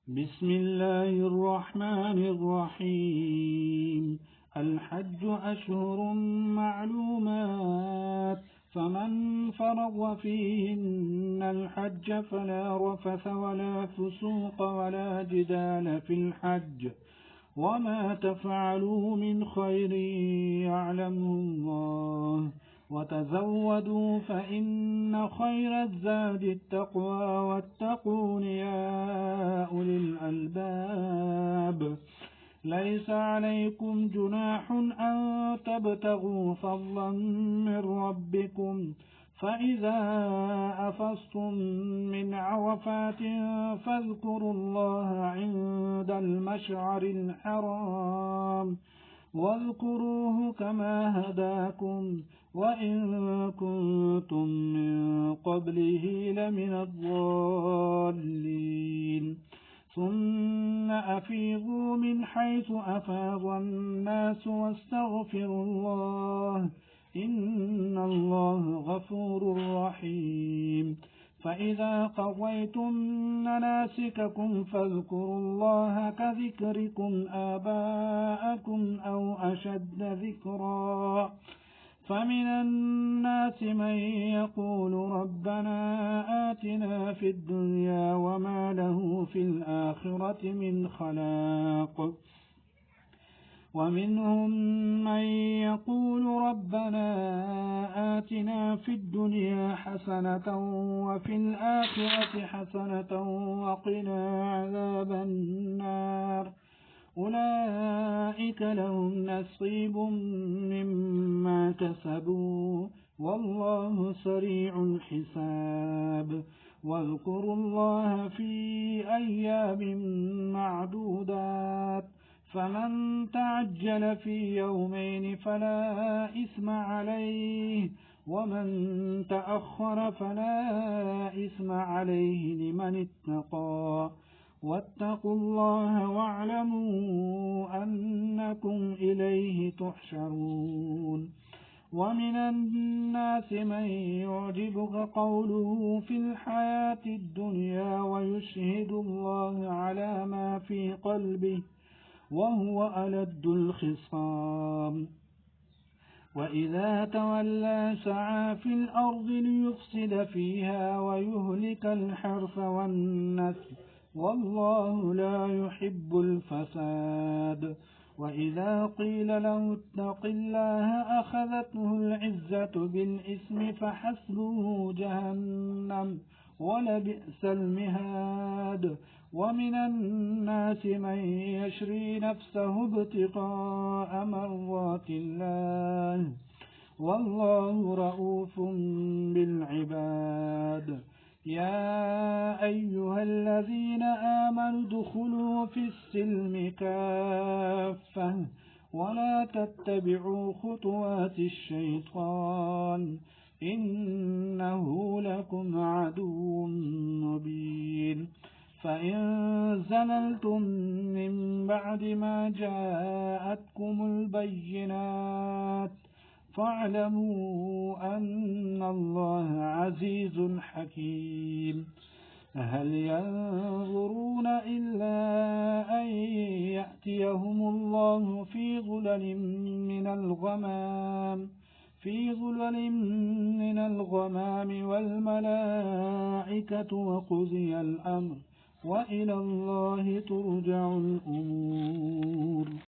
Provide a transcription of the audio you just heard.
بسم الله الرحمن الرحيم. الحج أشهر معلومات، فمن فرض فيهن الحج فلا رفث ولا فسوق ولا جدال في الحج، وما تفعلوا من خير يعلمه الله، وتزودوا فإن خير الزاد التقوى، واتقون يا أولي الألباب. ليس عليكم جناح أن تبتغوا فضلا من ربكم، فإذا أفضتم من عرفات فاذكروا الله عند المشعر الحرام، واذكروه كما هداكم وإن كنتم من قبله لمن الضالين. ثم أفيضوا من حيث أفاض الناس واستغفروا الله، إن الله غفور رحيم. فإذا قضيتم مناسككم فاذكروا الله كذكركم آباءكم أو أشد ذكرا. فمن الناس من يقول ربنا آتنا في الدنيا وما له في الآخرة من خلاق، ومنهم من يقول ربنا آتنا في الدنيا حسنة وفي الآخرة حسنة وقنا عذاب النار. أولئك لهم نصيب مما كسبوا والله سريع الحساب. واذكروا الله في أيام معدودات، فمن تعجل في يومين فلا إثم عليه، ومن تأخر فلا إثم عليه لمن اتقى. واتقوا الله واعلموا أنكم إليه تحشرون. ومن الناس من يعجبك قوله في الحياة الدنيا ويشهد الله على ما في قلبه وهو ألد الخصام، وإذا تولى سعى في الأرض ليفسد فيها ويهلك الحرث والنسل، والله لا يحب الفساد. وإذا قيل له اتق الله أخذته العزة بالإثم فحسبه جهنم ولبئس المهاد. ومن الناس من يشري نفسه ابتغاء مرضات الله، والله رؤوف بالعباد. يا أيها الذين آمنوا ادخلوا في السلم كافة ولا تتبعوا خطوات الشيطان، إنه لكم عدو مبين. فإن زللتم من بعد ما جاءتكم البينات فاعلموا أن الله عزيز حكيم. هل ينظرون إلا أن يأتيهم الله في ظلل من الغمام والملائكة وقضي الأمر وإلى الله ترجع الأمور.